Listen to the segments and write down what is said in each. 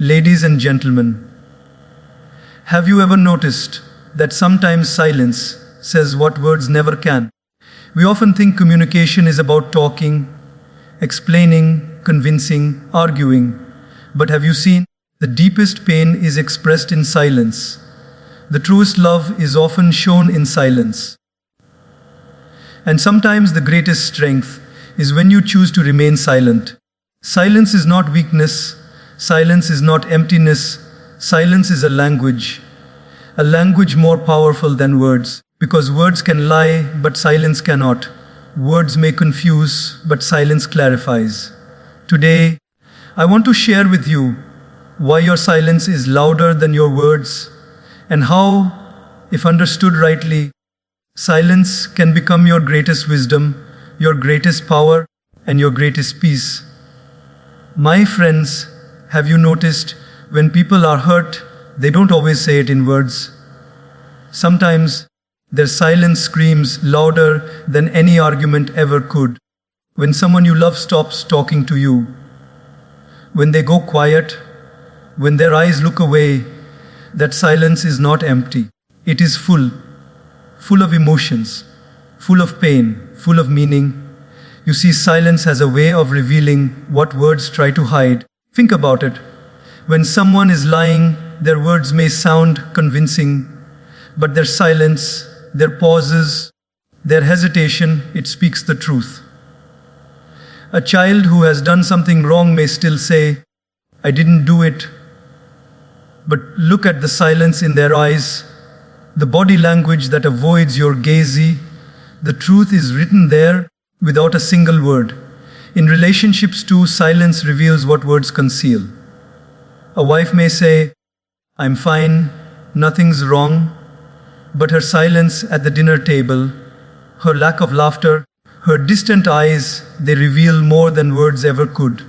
Ladies and gentlemen, have you ever noticed that sometimes silence says what words never can? We often think communication is about talking, explaining, convincing, arguing. But have you seen? The deepest pain is expressed in silence. The truest love is often shown in silence. And sometimes the greatest strength is when you choose to remain silent. Silence is not weakness. Silence is not emptiness. Silence is a language more powerful than words. Because words can lie, but silence cannot. Words may confuse, but silence clarifies. Today, I want to share with you why your silence is louder than your words, and how, if understood rightly, silence can become your greatest wisdom, your greatest power, and your greatest peace. My friends, have you noticed when people are hurt, they don't always say it in words? Sometimes their silence screams louder than any argument ever could. When someone you love stops talking to you, when they go quiet, when their eyes look away, that silence is not empty. It is full of emotions, full of pain, full of meaning. You see, silence has a way of revealing what words try to hide. Think about it. When someone is lying, their words may sound convincing, but their silence, their pauses, their hesitation, it speaks the truth. A child who has done something wrong may still say, "I didn't do it." But look at the silence in their eyes, the body language that avoids your gaze. The truth is written there without a single word. In relationships too, silence reveals what words conceal. A wife may say, "I'm fine, nothing's wrong," but her silence at the dinner table, her lack of laughter, her distant eyes, they reveal more than words ever could.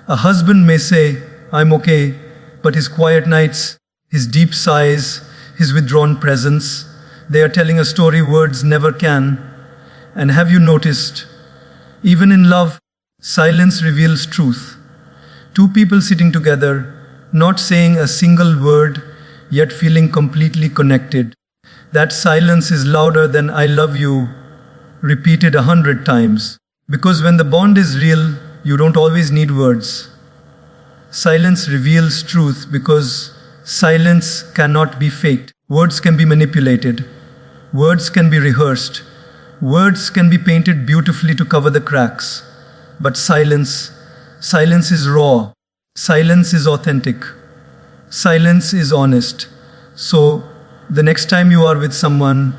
A husband may say, "I'm okay," but his quiet nights, his deep sighs, his withdrawn presence, they are telling a story words never can. And have you noticed, even in love, silence reveals truth. Two people sitting together, not saying a single word, yet feeling completely connected. That silence is louder than "I love you," repeated 100 times. Because when the bond is real, you don't always need words. Silence reveals truth because silence cannot be faked. Words can be manipulated. Words can be rehearsed. Words can be painted beautifully to cover the cracks. But silence is raw. Silence is authentic. Silence is honest. So, the next time you are with someone,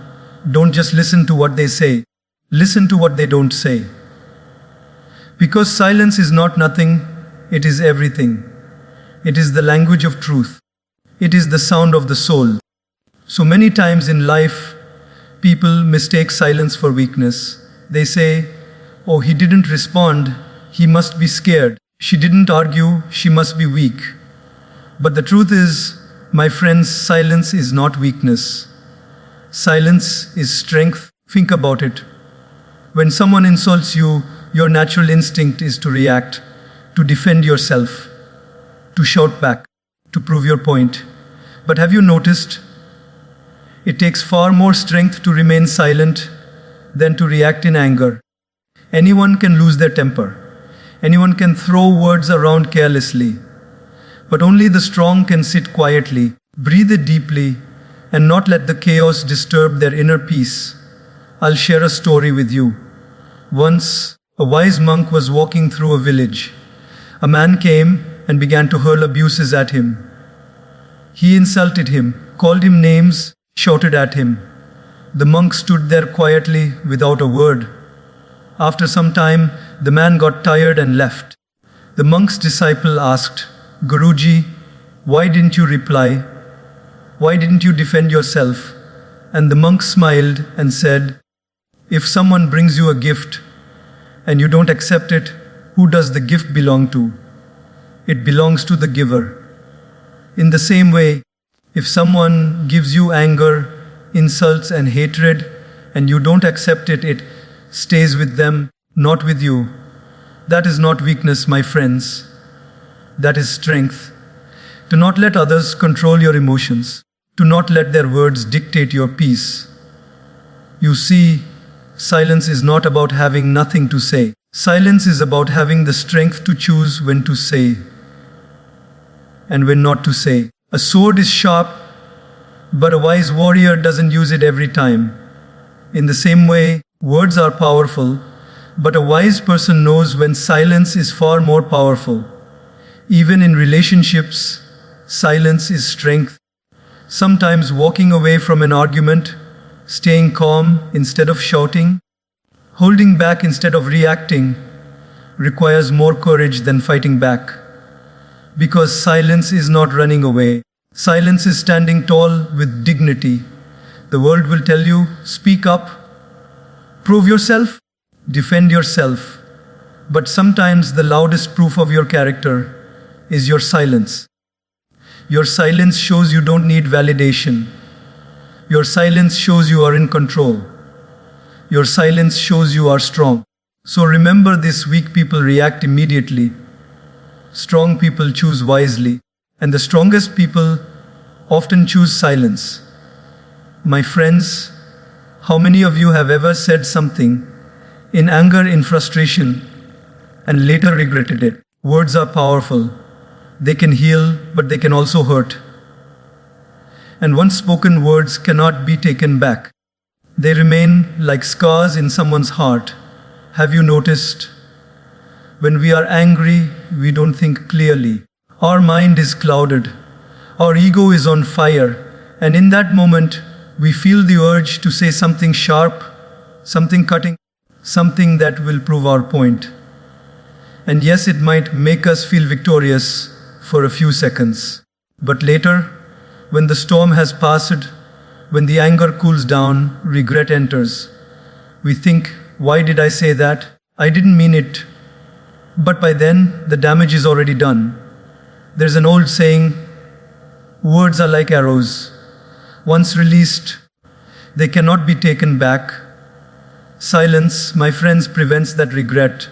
don't just listen to what they say. Listen to what they don't say. Because silence is not nothing, it is everything. It is the language of truth. It is the sound of the soul. So many times in life, people mistake silence for weakness. They say, "Oh, he didn't respond, he must be scared. She didn't argue, she must be weak." But the truth is, my friends, silence is not weakness. Silence is strength. Think about it. When someone insults you, your natural instinct is to react, to defend yourself, to shout back, to prove your point. But have you noticed? It takes far more strength to remain silent than to react in anger. Anyone can lose their temper. Anyone can throw words around carelessly. But only the strong can sit quietly, breathe it deeply, and not let the chaos disturb their inner peace. I'll share a story with you. Once, a wise monk was walking through a village. A man came and began to hurl abuses at him. He insulted him, called him names, shouted at him. The monk stood there quietly without a word. After some time, the man got tired and left. The monk's disciple asked, "Guruji, why didn't you reply? Why didn't you defend yourself?" And the monk smiled and said, "If someone brings you a gift and you don't accept it, who does the gift belong to? It belongs to the giver." In the same way, if someone gives you anger, insults, and hatred, and you don't accept it, it stays with them, not with you. That is not weakness, my friends. That is strength. To not let others control your emotions, to not let their words dictate your peace. You see, silence is not about having nothing to say. Silence is about having the strength to choose when to say and when not to say. A sword is sharp, but a wise warrior doesn't use it every time. In the same way, words are powerful, but a wise person knows when silence is far more powerful. Even in relationships, silence is strength. Sometimes walking away from an argument, staying calm instead of shouting, holding back instead of reacting, requires more courage than fighting back. Because silence is not running away. Silence is standing tall with dignity. The world will tell you, speak up, prove yourself, defend yourself. But sometimes the loudest proof of your character is your silence. Your silence shows you don't need validation. Your silence shows you are in control. Your silence shows you are strong. So remember this: weak people react immediately. Strong people choose wisely. And the strongest people often choose silence. My friends, how many of you have ever said something in anger, in frustration, and later regretted it? Words are powerful. They can heal, but they can also hurt. And once spoken words cannot be taken back. They remain like scars in someone's heart. Have you noticed? When we are angry, we don't think clearly. Our mind is clouded. Our ego is on fire. And in that moment, we feel the urge to say something sharp, something cutting, something that will prove our point. And yes, it might make us feel victorious for a few seconds. But later, when the storm has passed, when the anger cools down, regret enters. We think, why did I say that? I didn't mean it. But by then, the damage is already done. There's an old saying, words are like arrows. Once released, they cannot be taken back. Silence, my friends, prevents that regret.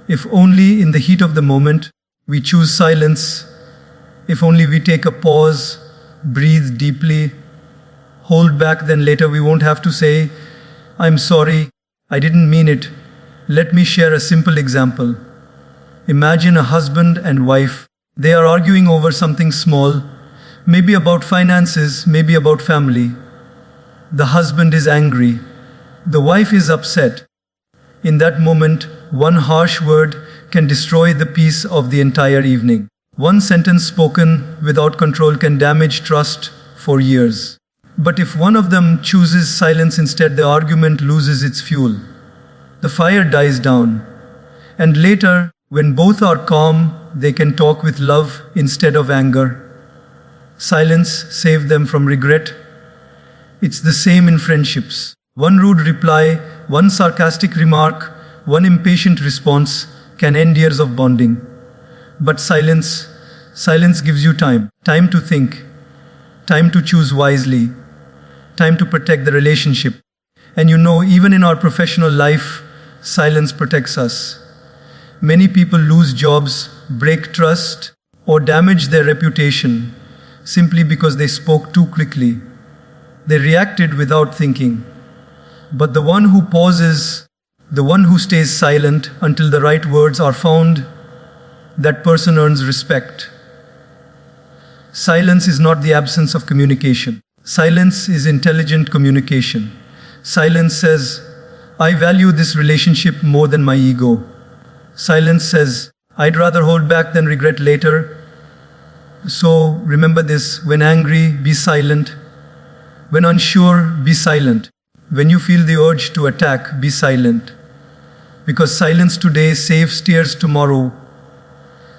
If only in the heat of the moment, we choose silence. If only we take a pause, breathe deeply, hold back, then later we won't have to say, I'm sorry, I didn't mean it. Let me share a simple example. Imagine a husband and wife. They are arguing over something small, maybe about finances, maybe about family. The husband is angry. The wife is upset. In that moment, one harsh word can destroy the peace of the entire evening. One sentence spoken without control can damage trust for years. But if one of them chooses silence instead, the argument loses its fuel. The fire dies down. And later, when both are calm, they can talk with love instead of anger. Silence saved them from regret. It's the same in friendships. One rude reply, one sarcastic remark, one impatient response can end years of bonding. But silence gives you time. Time to think. Time to choose wisely. Time to protect the relationship. And you know, even in our professional life, silence protects us. Many people lose jobs, break trust, or damage their reputation simply because they spoke too quickly. They reacted without thinking. But the one who pauses, the one who stays silent until the right words are found, that person earns respect. Silence is not the absence of communication. Silence is intelligent communication. Silence says, I value this relationship more than my ego. Silence says, I'd rather hold back than regret later. So remember this: when angry, be silent. When unsure, be silent. When you feel the urge to attack, be silent. Because silence today saves tears tomorrow.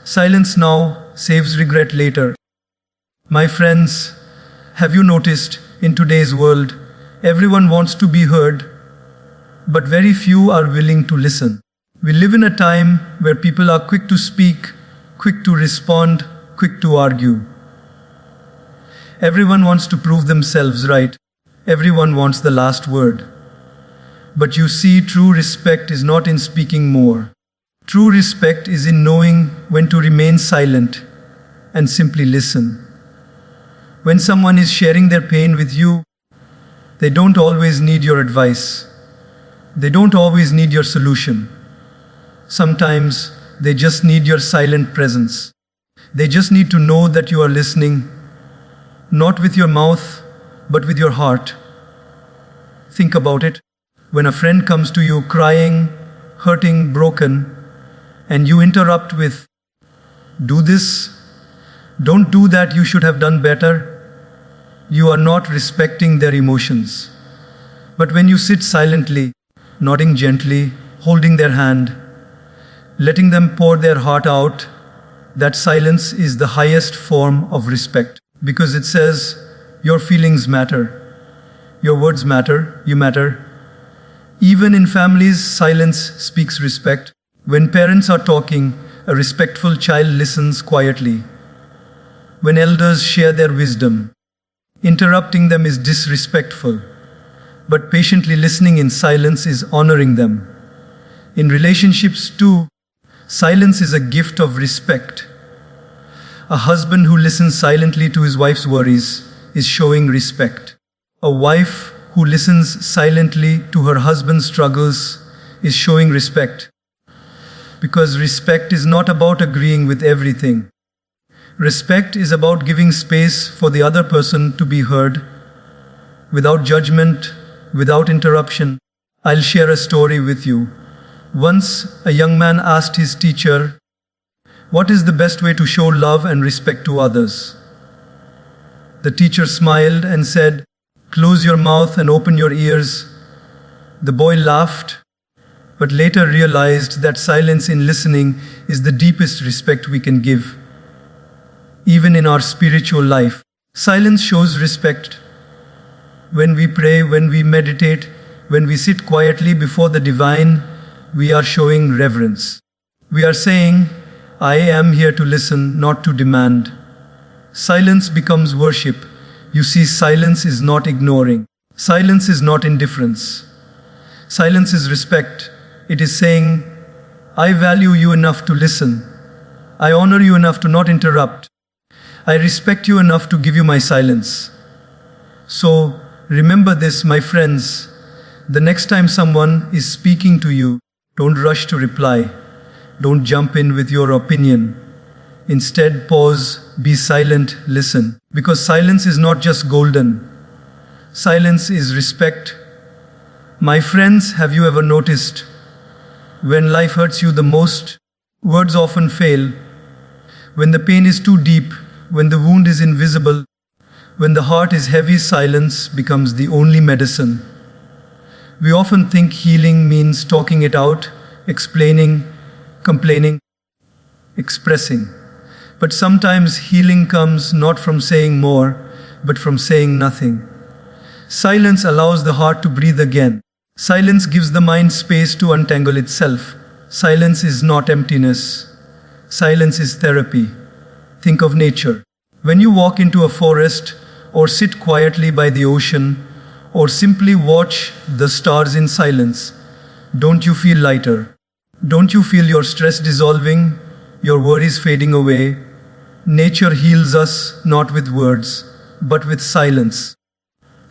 Silence now saves regret later. My friends, have you noticed in today's world, everyone wants to be heard, but very few are willing to listen. We live in a time where people are quick to speak, quick to respond, quick to argue. Everyone wants to prove themselves right. Everyone wants the last word. But you see, true respect is not in speaking more. True respect is in knowing when to remain silent and simply listen. When someone is sharing their pain with you, they don't always need your advice. They don't always need your solution. Sometimes they just need your silent presence. They just need to know that you are listening, not with your mouth, but with your heart. Think about it. When a friend comes to you crying, hurting, broken, and you interrupt with, "Do this, don't do that, you should have done better," you are not respecting their emotions. But when you sit silently, nodding gently, holding their hand, letting them pour their heart out, that silence is the highest form of respect. Because it says, your feelings matter, your words matter, you matter. Even in families, silence speaks respect. When parents are talking, a respectful child listens quietly. When elders share their wisdom, interrupting them is disrespectful, but patiently listening in silence is honoring them. In relationships too, silence is a gift of respect. A husband who listens silently to his wife's worries is showing respect. A wife who listens silently to her husband's struggles is showing respect. Because respect is not about agreeing with everything. Respect is about giving space for the other person to be heard, without judgment, without interruption. I'll share a story with you. Once, a young man asked his teacher, "What is the best way to show love and respect to others?" The teacher smiled and said, "Close your mouth and open your ears." The boy laughed, but later realized that silence in listening is the deepest respect we can give. Even in our spiritual life, silence shows respect. When we pray, when we meditate, when we sit quietly before the divine, we are showing reverence. We are saying, "I am here to listen, not to demand." Silence becomes worship. You see, silence is not ignoring. Silence is not indifference. Silence is respect. It is saying, "I value you enough to listen. I honor you enough to not interrupt. I respect you enough to give you my silence." So, remember this, my friends. The next time someone is speaking to you, don't rush to reply. Don't jump in with your opinion. Instead, pause, be silent, listen. Because silence is not just golden. Silence is respect. My friends, have you ever noticed? When life hurts you the most, words often fail. When the pain is too deep, when the wound is invisible, when the heart is heavy, silence becomes the only medicine. We often think healing means talking it out, explaining, complaining, expressing. But sometimes healing comes not from saying more, but from saying nothing. Silence allows the heart to breathe again. Silence gives the mind space to untangle itself. Silence is not emptiness. Silence is therapy. Think of nature. When you walk into a forest, or sit quietly by the ocean, or simply watch the stars in silence, don't you feel lighter? Don't you feel your stress dissolving, your worries fading away? Nature heals us not with words, but with silence.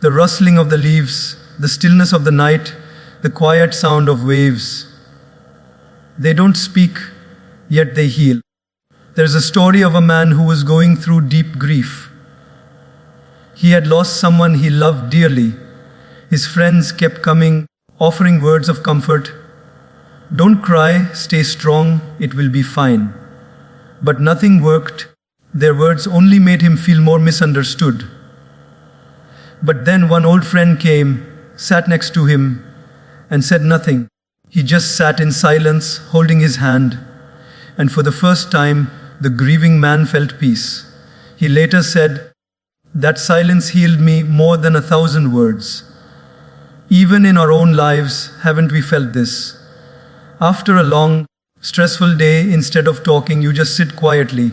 The rustling of the leaves, the stillness of the night, the quiet sound of waves. They don't speak, yet they heal. There's a story of a man who was going through deep grief. He had lost someone he loved dearly. His friends kept coming, offering words of comfort. "Don't cry, stay strong, it will be fine." But nothing worked. Their words only made him feel more misunderstood. But then one old friend came, sat next to him, and said nothing. He just sat in silence, holding his hand. And for the first time, the grieving man felt peace. He later said, "That silence healed me more than 1,000 words." Even in our own lives, haven't we felt this? After a long, stressful day, instead of talking, you just sit quietly.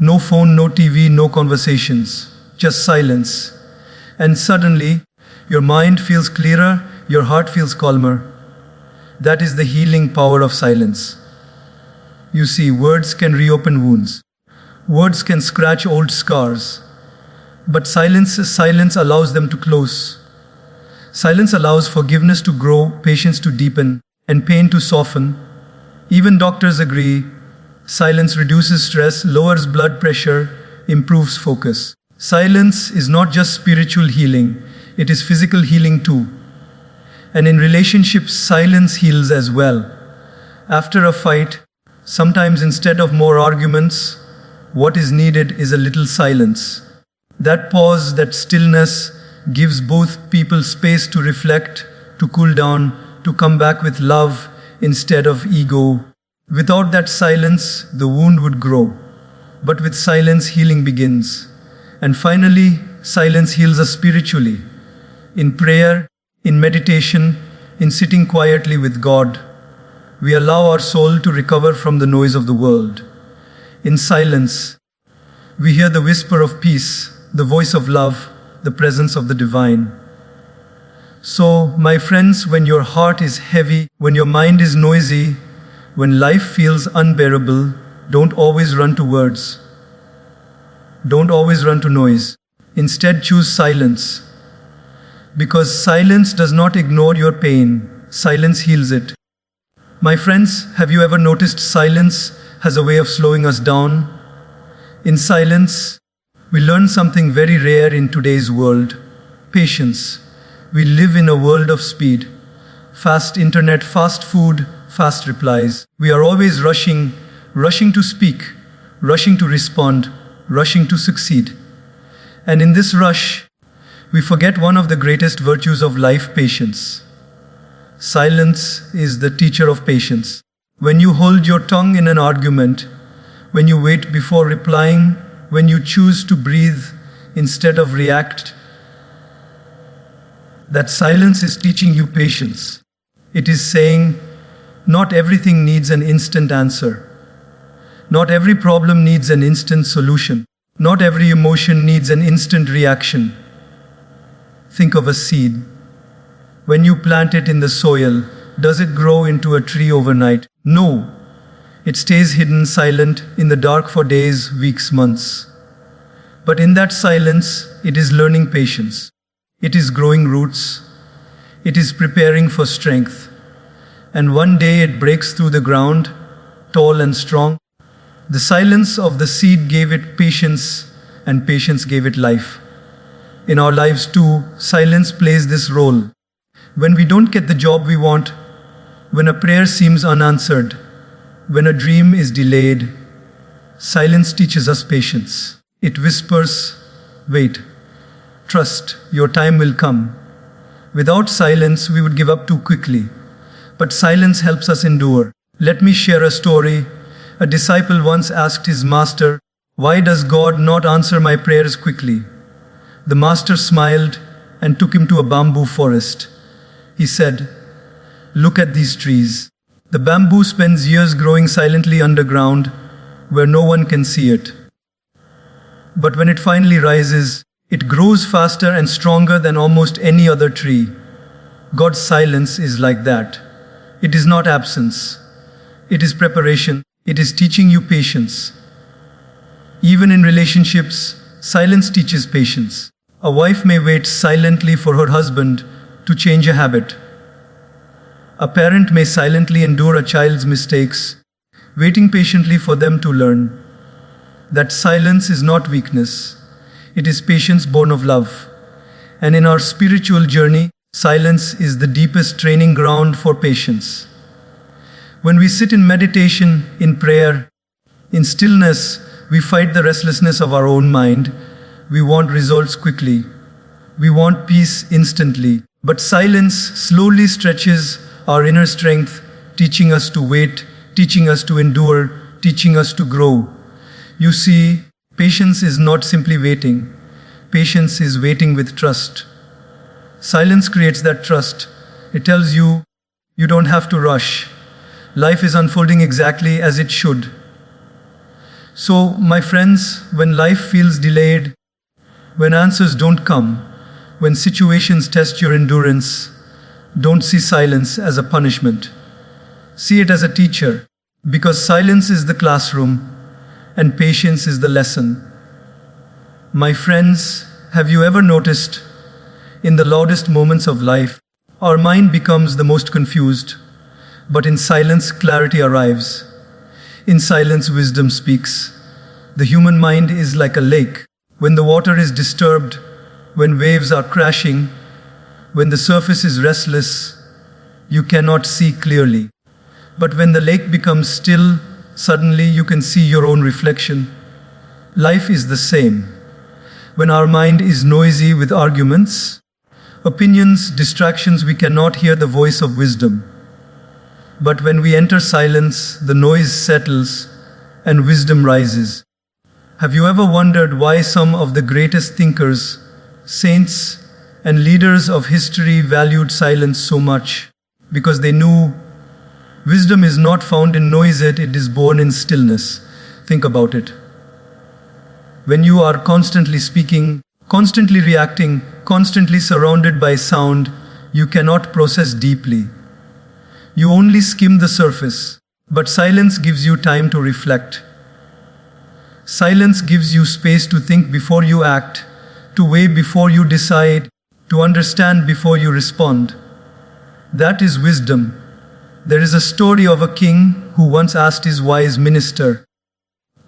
No phone, no TV, no conversations, just silence. And suddenly, your mind feels clearer, your heart feels calmer. That is the healing power of silence. You see, words can reopen wounds. Words can scratch old scars. But silence allows them to close. Silence allows forgiveness to grow, patience to deepen, and pain to soften. Even doctors agree, silence reduces stress, lowers blood pressure, improves focus. Silence is not just spiritual healing, it is physical healing too. And in relationships, silence heals as well. After a fight, sometimes instead of more arguments, what is needed is a little silence. That pause, that stillness, gives both people space to reflect, to cool down, to come back with love instead of ego. Without that silence, the wound would grow. But with silence, healing begins. And finally, silence heals us spiritually. In prayer, in meditation, in sitting quietly with God, we allow our soul to recover from the noise of the world. In silence, we hear the whisper of peace, the voice of love, the presence of the divine. So, my friends, when your heart is heavy, when your mind is noisy, when life feels unbearable, don't always run to words. Don't always run to noise. Instead, choose silence. Because silence does not ignore your pain, silence heals it. My friends, have you ever noticed silence has a way of slowing us down? In silence, we learn something very rare in today's world: patience. We live in a world of speed. Fast internet, fast food, fast replies. We are always rushing to speak, rushing to respond, rushing to succeed. And in this rush, we forget one of the greatest virtues of life: patience. Silence is the teacher of patience. When you hold your tongue in an argument, when you wait before replying, when you choose to breathe instead of react, that silence is teaching you patience. It is saying, not everything needs an instant answer. Not every problem needs an instant solution. Not every emotion needs an instant reaction. Think of a seed. When you plant it in the soil, does it grow into a tree overnight? No. It stays hidden, silent, in the dark for days, weeks, months. But in that silence, it is learning patience. It is growing roots. It is preparing for strength. And one day it breaks through the ground, tall and strong. The silence of the seed gave it patience, and patience gave it life. In our lives too, silence plays this role. When we don't get the job we want, when a prayer seems unanswered, when a dream is delayed, silence teaches us patience. It whispers, wait, trust, your time will come. Without silence, we would give up too quickly. But silence helps us endure. Let me share a story. A disciple once asked his master, "Why does God not answer my prayers quickly?" The master smiled and took him to a bamboo forest. He said, "Look at these trees. The bamboo spends years growing silently underground where no one can see it. But when it finally rises, it grows faster and stronger than almost any other tree. God's silence is like that. It is not absence. It is preparation. It is teaching you patience. Even in relationships, silence teaches patience. A wife may wait silently for her husband to change a habit. A parent may silently endure a child's mistakes, waiting patiently for them to learn. That silence is not weakness. It is patience born of love. And in our spiritual journey, silence is the deepest training ground for patience. When we sit in meditation, in prayer, in stillness, we fight the restlessness of our own mind. We want results quickly. We want peace instantly. But silence slowly stretches our inner strength, teaching us to wait, teaching us to endure, teaching us to grow. You see, patience is not simply waiting. Patience is waiting with trust. Silence creates that trust. It tells you, you don't have to rush. Life is unfolding exactly as it should. So, my friends, when life feels delayed, when answers don't come, when situations test your endurance, don't see silence as a punishment. See it as a teacher. Because silence is the classroom and patience is the lesson. My friends, have you ever noticed, in the loudest moments of life, our mind becomes the most confused, but in silence clarity arrives. In silence wisdom speaks. The human mind is like a lake. When the water is disturbed, when waves are crashing, when the surface is restless, you cannot see clearly. But when the lake becomes still, suddenly you can see your own reflection. Life is the same. When our mind is noisy with arguments, opinions, distractions, we cannot hear the voice of wisdom. But when we enter silence, the noise settles and wisdom rises. Have you ever wondered why some of the greatest thinkers, saints, and leaders of history valued silence so much? Because they knew wisdom is not found in noise, it is born in stillness. Think about it. When you are constantly speaking, constantly reacting, constantly surrounded by sound, you cannot process deeply. You only skim the surface. But silence gives you time to reflect. Silence gives you space to think before you act, to weigh before you decide, to understand before you respond. That is wisdom. There is a story of a king who once asked his wise minister,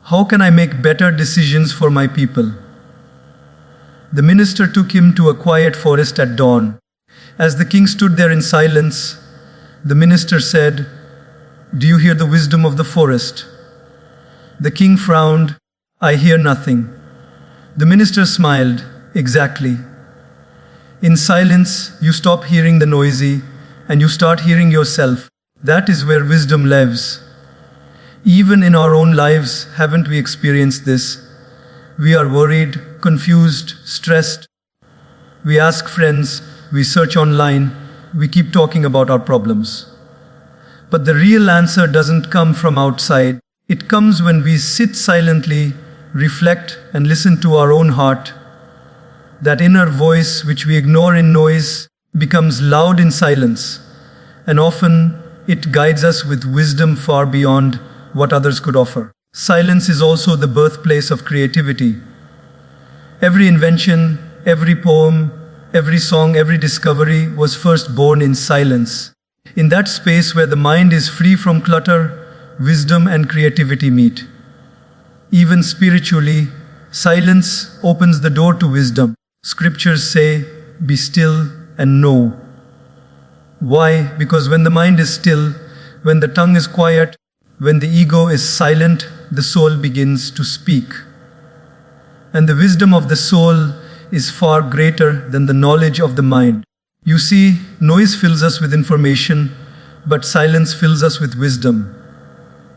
"How can I make better decisions for my people?" The minister took him to a quiet forest at dawn. As the king stood there in silence, the minister said, "Do you hear the wisdom of the forest?" The king frowned. "I hear nothing." The minister smiled. "Exactly. In silence, you stop hearing the noisy and you start hearing yourself. That is where wisdom lives. Even in our own lives, haven't we experienced this? We are worried, confused, stressed. We ask friends, we search online, we keep talking about our problems. But the real answer doesn't come from outside. It comes when we sit silently, reflect, and listen to our own heart. That inner voice which we ignore in noise becomes loud in silence, and often it guides us with wisdom far beyond what others could offer. Silence is also the birthplace of creativity. Every invention, every poem, every song, every discovery was first born in silence. In that space where the mind is free from clutter, wisdom and creativity meet. Even spiritually, silence opens the door to wisdom. Scriptures say, "Be still and know." Why? Because when the mind is still, when the tongue is quiet, when the ego is silent, the soul begins to speak. And the wisdom of the soul is far greater than the knowledge of the mind. You see, noise fills us with information, but silence fills us with wisdom.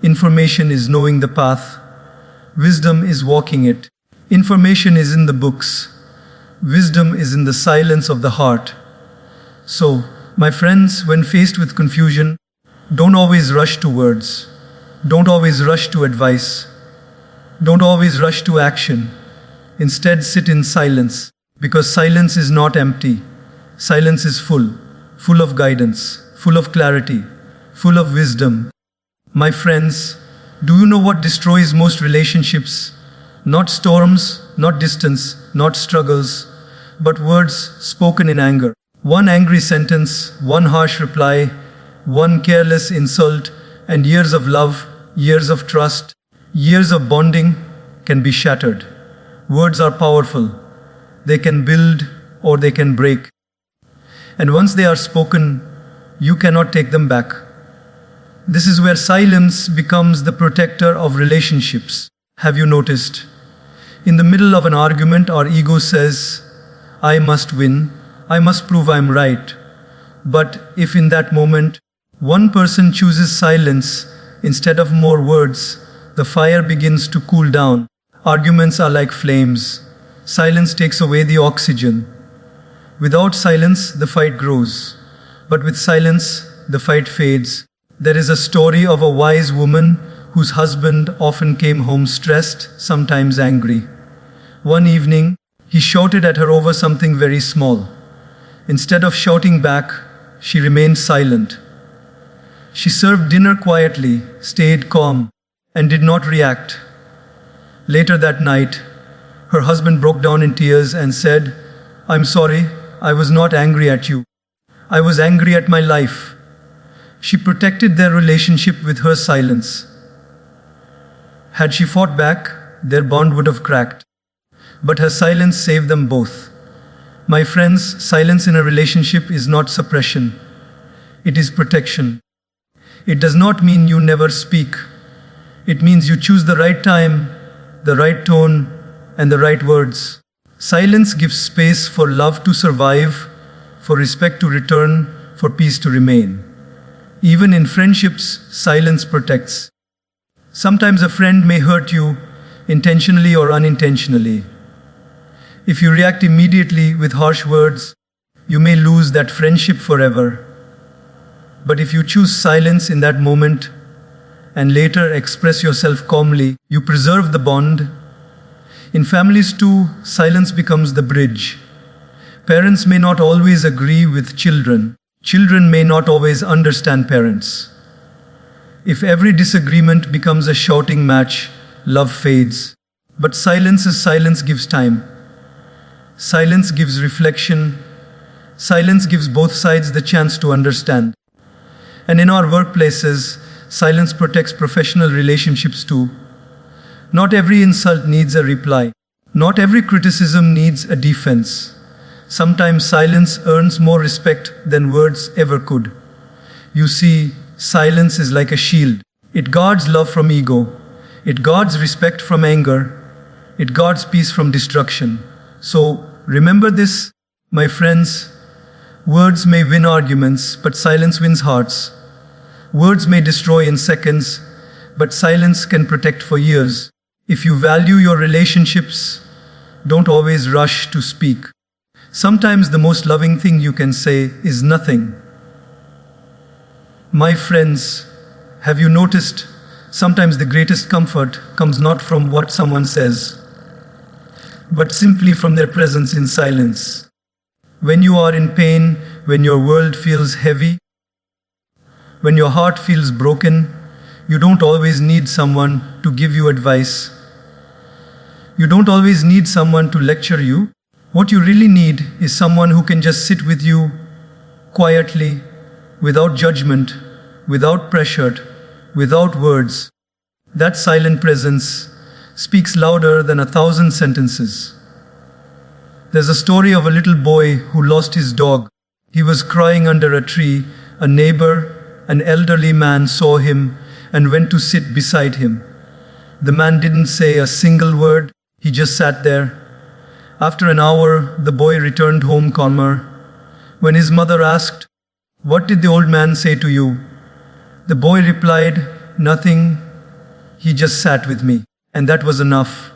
Information is knowing the path. Wisdom is walking it. Information is in the books. Wisdom is in the silence of the heart. So, my friends, when faced with confusion, don't always rush to words. Don't always rush to advice. Don't always rush to action. Instead, sit in silence, because silence is not empty. Silence is full of guidance, full of clarity, full of wisdom. My friends, do you know what destroys most relationships? Not storms, not distance, not struggles, but words spoken in anger. One angry sentence, one harsh reply, one careless insult, and years of love, years of trust, years of bonding can be shattered. Words are powerful. They can build or they can break. And once they are spoken, you cannot take them back. This is where silence becomes the protector of relationships. Have you noticed? In the middle of an argument, our ego says, "I must win. I must prove I'm right." But if in that moment, one person chooses silence instead of more words, the fire begins to cool down. Arguments are like flames. Silence takes away the oxygen. Without silence, the fight grows. But with silence, the fight fades. There is a story of a wise woman whose husband often came home stressed, sometimes angry. One evening, he shouted at her over something very small. Instead of shouting back, she remained silent. She served dinner quietly, stayed calm, and did not react. Later that night, her husband broke down in tears and said, "I'm sorry, I was not angry at you. I was angry at my life." She protected their relationship with her silence. Had she fought back, their bond would have cracked. But her silence saved them both. My friends, silence in a relationship is not suppression. It is protection. It does not mean you never speak. It means you choose the right time, the right tone, and the right words. Silence gives space for love to survive, for respect to return, for peace to remain. Even in friendships, silence protects. Sometimes a friend may hurt you, intentionally or unintentionally. If you react immediately with harsh words, you may lose that friendship forever. But if you choose silence in that moment and later express yourself calmly, you preserve the bond. In families too, silence becomes the bridge. Parents may not always agree with children. Children may not always understand parents. If every disagreement becomes a shouting match, love fades. But silence gives time. Silence gives reflection. Silence gives both sides the chance to understand. And in our workplaces, silence protects professional relationships too. Not every insult needs a reply. Not every criticism needs a defense. Sometimes silence earns more respect than words ever could. You see, silence is like a shield. It guards love from ego. It guards respect from anger. It guards peace from destruction. So, remember this, my friends. Words may win arguments, but silence wins hearts. Words may destroy in seconds, but silence can protect for years. If you value your relationships, don't always rush to speak. Sometimes the most loving thing you can say is nothing. My friends, have you noticed sometimes the greatest comfort comes not from what someone says, but simply from their presence in silence? When you are in pain, when your world feels heavy, when your heart feels broken, you don't always need someone to give you advice. You don't always need someone to lecture you. What you really need is someone who can just sit with you quietly, without judgment, without pressure, without words. That silent presence speaks louder than 1,000 sentences. There's a story of a little boy who lost his dog. He was crying under a tree. A neighbor, an elderly man, saw him and went to sit beside him. The man didn't say a single word. He just sat there. After an hour, the boy returned home calmer. When his mother asked, "What did the old man say to you?" the boy replied, "Nothing. He just sat with me." And that was enough.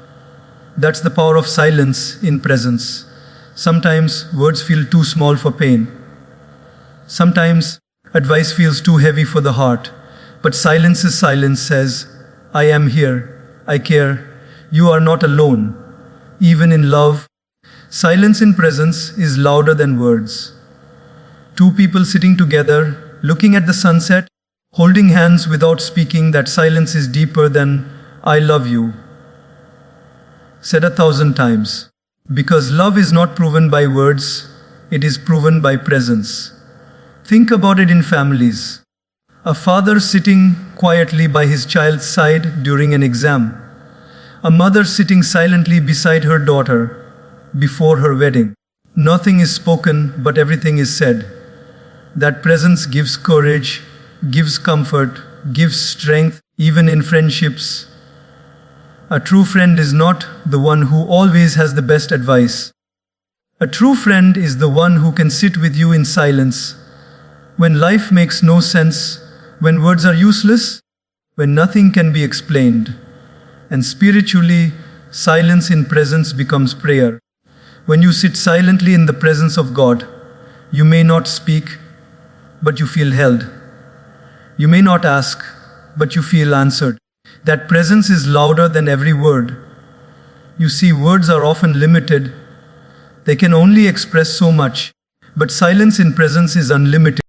That's the power of silence in presence. Sometimes words feel too small for pain. Sometimes advice feels too heavy for the heart. But silence says, "I am here. I care. You are not alone." Even in love, silence in presence is louder than words. Two people sitting together, looking at the sunset, holding hands without speaking, that silence is deeper than "I love you," said 1,000 times. Because love is not proven by words, it is proven by presence. Think about it in families. A father sitting quietly by his child's side during an exam. A mother sitting silently beside her daughter before her wedding. Nothing is spoken, but everything is said. That presence gives courage, gives comfort, gives strength, even in friendships. A true friend is not the one who always has the best advice. A true friend is the one who can sit with you in silence, when life makes no sense, when words are useless, when nothing can be explained. And spiritually, silence in presence becomes prayer. When you sit silently in the presence of God, you may not speak, but you feel held. You may not ask, but you feel answered. That presence is louder than every word. You see, words are often limited. They can only express so much, but silence in presence is unlimited.